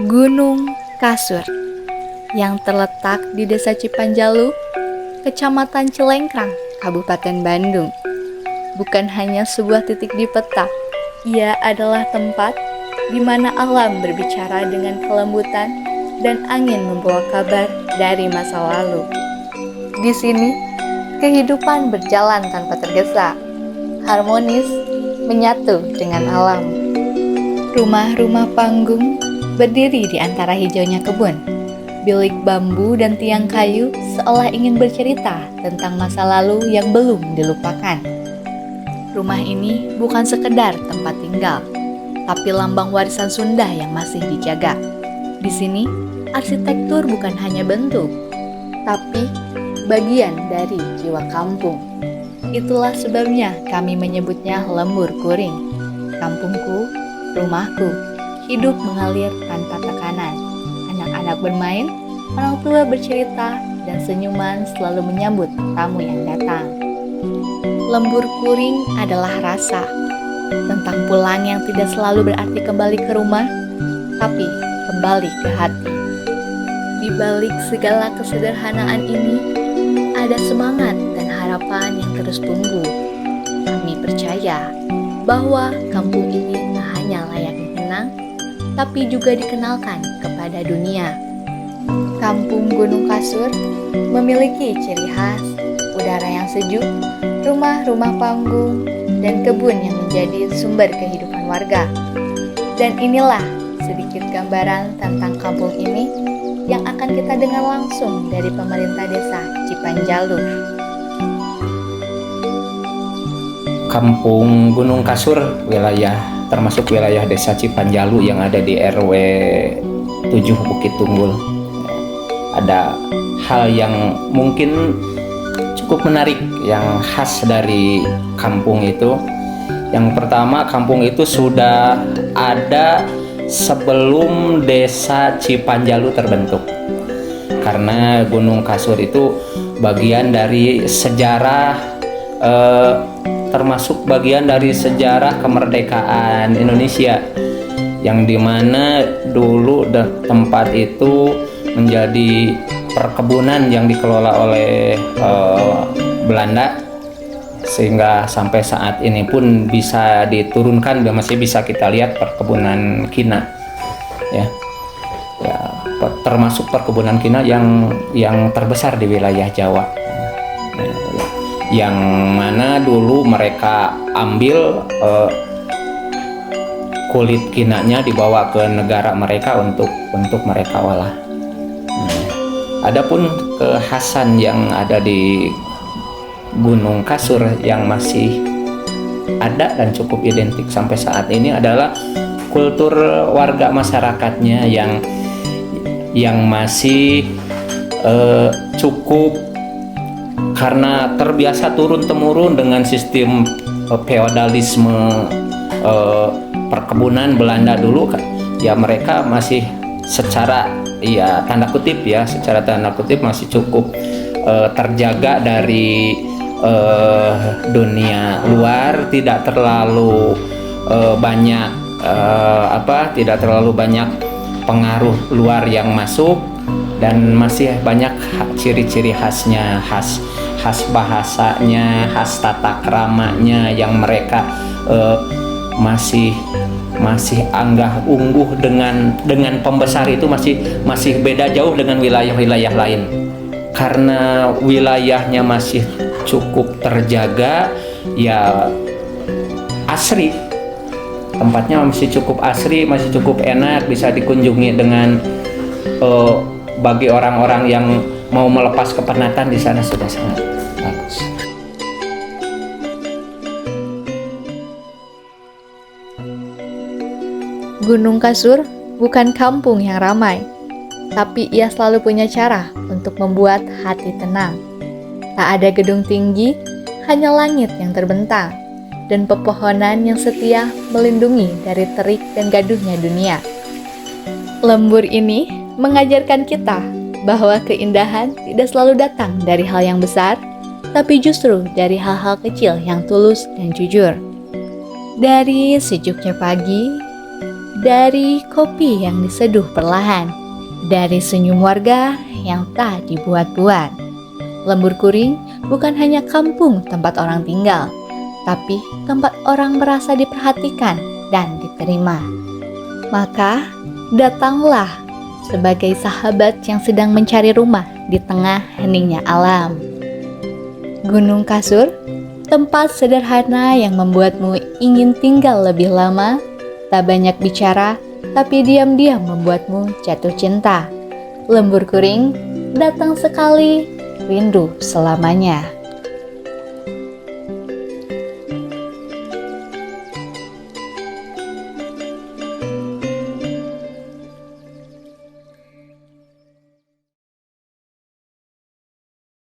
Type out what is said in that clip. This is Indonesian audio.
Gunung Kasur yang terletak di Desa Cipanjalu, Kecamatan Cilengkrang, Kabupaten Bandung. Bukan hanya sebuah titik di peta, ia adalah tempat di mana alam berbicara dengan kelembutan dan angin membawa kabar dari masa lalu. Di sini, kehidupan berjalan tanpa tergesa, harmonis, menyatu dengan alam. Rumah-rumah panggung berdiri di antara hijaunya kebun. Bilik bambu dan tiang kayu seolah ingin bercerita tentang masa lalu yang belum dilupakan. Rumah ini bukan sekedar tempat tinggal, tapi lambang warisan Sunda yang masih dijaga. Di sini, arsitektur bukan hanya bentuk, tapi bagian dari jiwa kampung. Itulah sebabnya kami menyebutnya Lembur Kuring. Kampungku, rumahku, hidup mengalir tanpa tekanan. Anak-anak bermain, orang tua bercerita, dan senyuman selalu menyambut tamu yang datang. Lembur Kuring adalah rasa tentang pulang yang tidak selalu berarti kembali ke rumah, tapi kembali ke hati. Di balik segala kesederhanaan ini, ada semangat dan harapan yang terus tumbuh. Kami percaya bahwa kampung ini tak hanya layak dikenang, tapi juga dikenalkan kepada dunia. Kampung Gunung Kasur memiliki ciri khas, udara yang sejuk, rumah-rumah panggung, dan kebun yang menjadi sumber kehidupan warga. Dan inilah sedikit gambaran tentang kampung ini yang akan kita dengar langsung dari pemerintah desa Cipanjalu. Kampung Gunung Kasur termasuk wilayah desa Cipanjalu yang ada di RW 7 Bukit Tunggul. Ada hal yang mungkin cukup menarik yang khas dari kampung itu. Yang pertama, kampung itu sudah ada sebelum desa Cipanjalu terbentuk. Karena Gunung Kasur itu bagian dari sejarah termasuk bagian dari sejarah kemerdekaan Indonesia, yang dimana dulu tempat itu menjadi perkebunan yang dikelola oleh Belanda, sehingga sampai saat ini pun bisa diturunkan dan masih bisa kita lihat perkebunan kina, ya termasuk perkebunan kina yang terbesar di wilayah Jawa. Yang mana dulu mereka ambil kulit kinanya dibawa ke negara mereka untuk mereka olah. Adapun kekhasan yang ada di Gunung Kasur yang masih ada dan cukup identik sampai saat ini adalah kultur warga masyarakatnya yang masih cukup, karena terbiasa turun-temurun dengan sistem feodalisme perkebunan Belanda dulu, ya mereka masih secara tanda kutip masih cukup terjaga dari dunia luar, tidak terlalu banyak pengaruh luar yang masuk, dan masih banyak ciri-ciri khasnya, khas bahasanya, khas tata keramanya yang mereka masih anggah ungguh dengan pembesar itu masih beda jauh dengan wilayah-wilayah lain. Karena wilayahnya masih cukup terjaga, ya asri. Tempatnya masih cukup asri, masih cukup enak, bisa dikunjungi dengan bagi orang-orang yang mau melepas kepenatan di sana sudah sangat bagus. Gunung Kasur bukan kampung yang ramai, tapi ia selalu punya cara untuk membuat hati tenang. Tak ada gedung tinggi, hanya langit yang terbentang, dan pepohonan yang setia melindungi dari terik dan gaduhnya dunia. Lembur ini mengajarkan kita bahwa keindahan tidak selalu datang dari hal yang besar, tapi justru dari hal-hal kecil yang tulus dan jujur. Dari sejuknya pagi, dari kopi yang diseduh perlahan, dari senyum warga yang tak dibuat-buat. Lembur Kuring bukan hanya kampung tempat orang tinggal, tapi tempat orang merasa diperhatikan dan diterima. Maka datanglah sebagai sahabat yang sedang mencari rumah di tengah heningnya alam. Gunung Kasur, tempat sederhana yang membuatmu ingin tinggal lebih lama, tak banyak bicara, tapi diam-diam membuatmu jatuh cinta. Lembur Kuring, datang sekali, rindu selamanya.